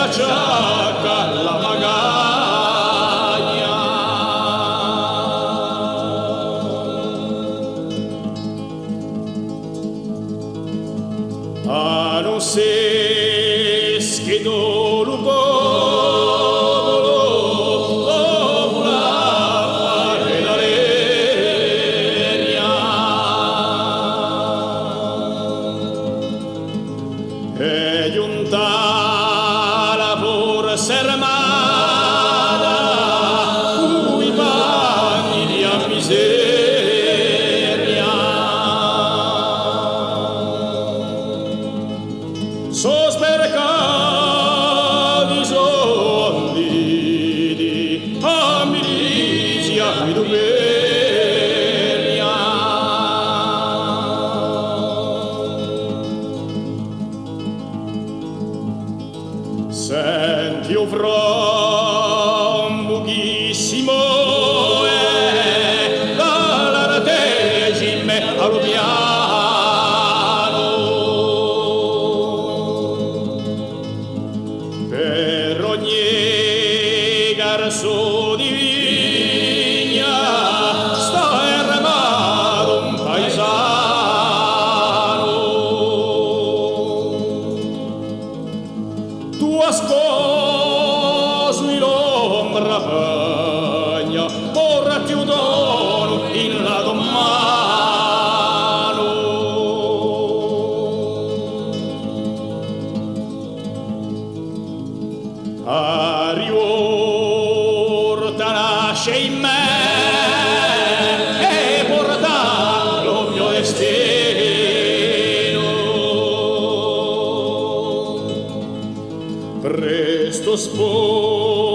acciacca la magagna. A non se schiedo lupo e giunta la forza armata cui panni di miseria sospercati sonditi a milizia di domeria. Senti un buchissimo e dall'artegime allo piano per ogni garso di vigna sta armato un paesano. Tu ascosi l'ombra pagna, porrati un dono in la tua mano. A rivolta nasce in me e porta lo mio destino. Presto sposo